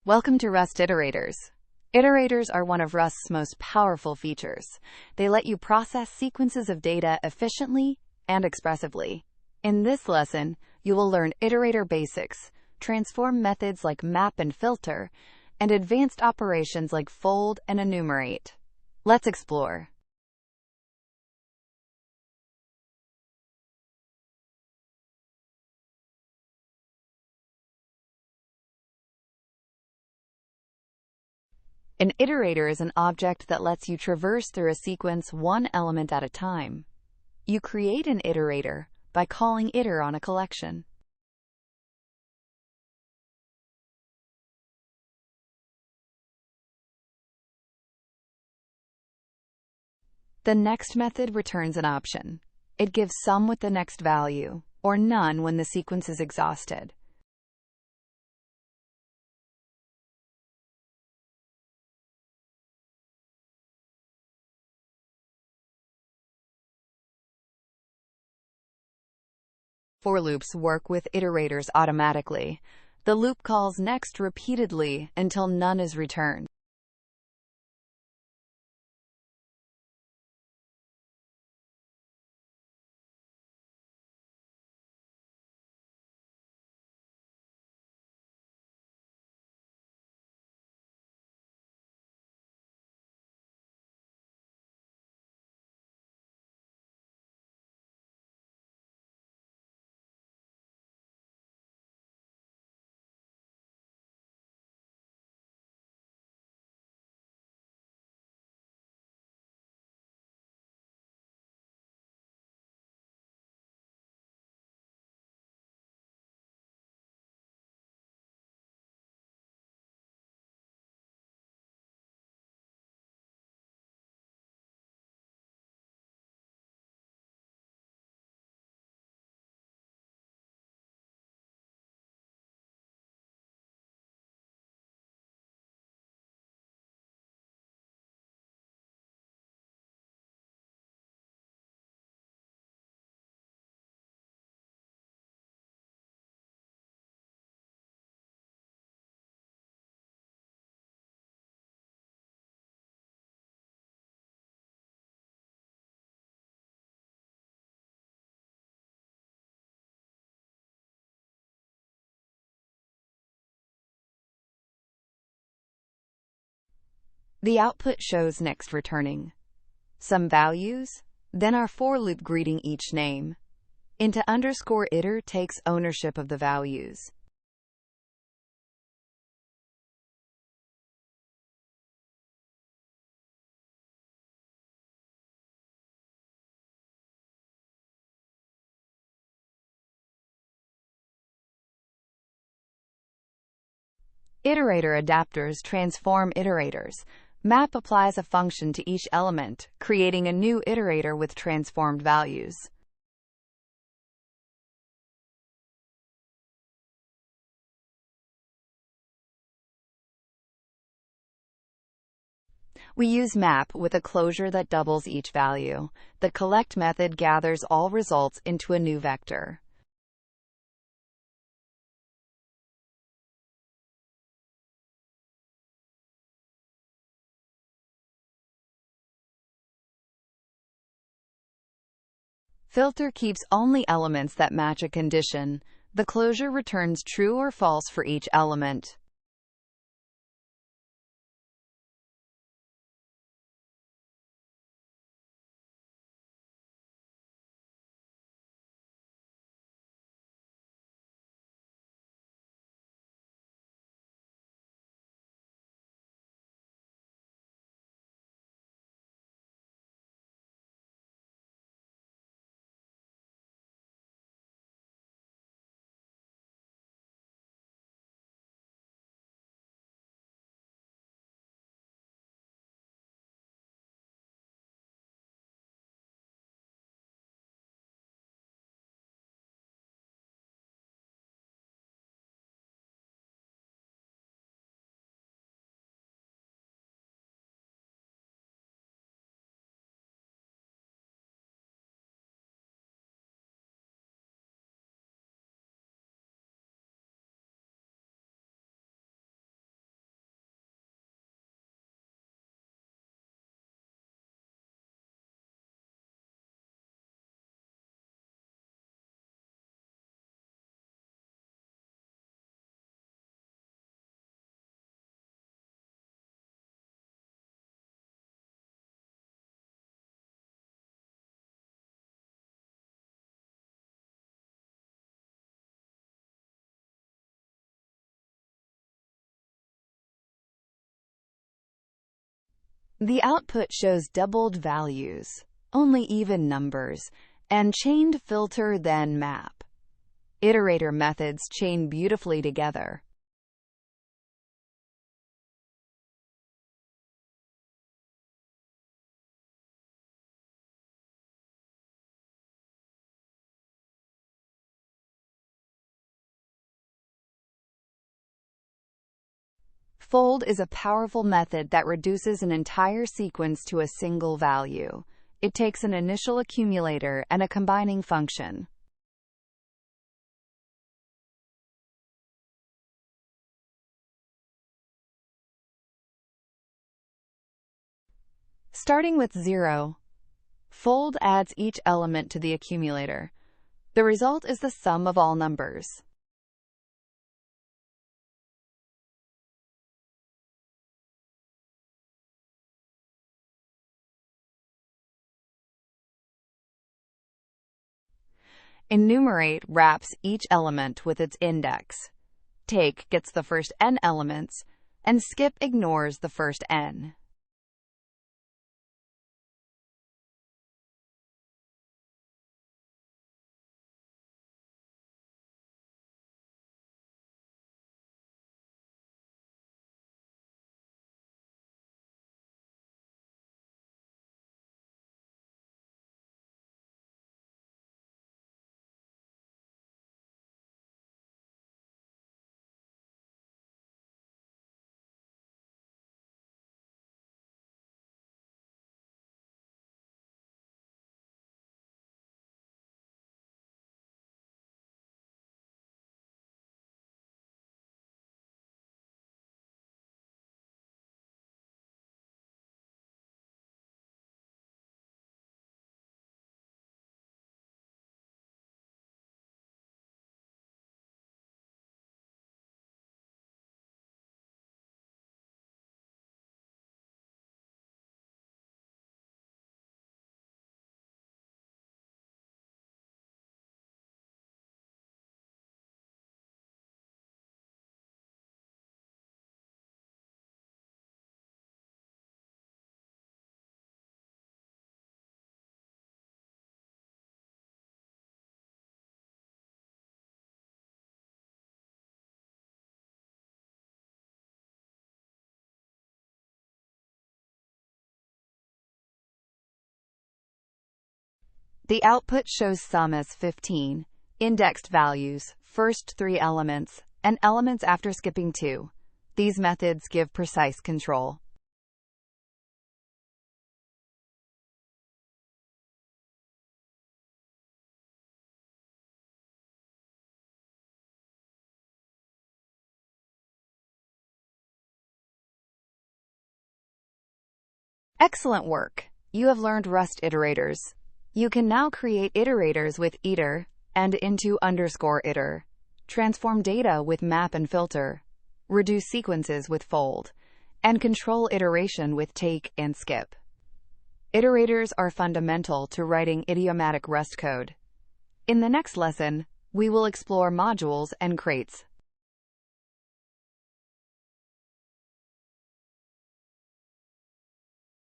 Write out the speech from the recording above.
Welcome to Rust Iterators. Iterators are one of Rust's most powerful features. They let you process sequences of data efficiently and expressively. In this lesson, you will learn Iterator Basics, transform methods like map and filter, and advanced operations like fold and enumerate. Let's explore. An iterator is an object that lets you traverse through a sequence one element at a time. You create an iterator by calling iter on a collection. The next method returns an option. It gives sum with the next value, or none when the sequence is exhausted. For loops work with iterators automatically. The loop calls next repeatedly until none is returned. The output shows next returning some values, then our for loop greeting each name. int_iter takes ownership of the values. Iterator adapters transform iterators. Map applies a function to each element, creating a new iterator with transformed values. We use map with a closure that doubles each value. The collect method gathers all results into a new vector. Filter keeps only elements that match a condition. The closure returns true or false for each element. The output shows doubled values, only even numbers, and chained filter then map. Iterator methods chain beautifully together. Fold is a powerful method that reduces an entire sequence to a single value. It takes an initial accumulator and a combining function. Starting with 0, fold adds each element to the accumulator. The result is the sum of all numbers. Enumerate wraps each element with its index. Take gets the first n elements, and skip ignores the first n. The output shows sum as 15, indexed values, first 3 elements, and elements after skipping 2. These methods give precise control. Excellent work! You have learned Rust iterators. You can now create iterators with iter and into_iter, transform data with map and filter, reduce sequences with fold, and control iteration with take and skip. Iterators are fundamental to writing idiomatic Rust code. In the next lesson, we will explore modules and crates.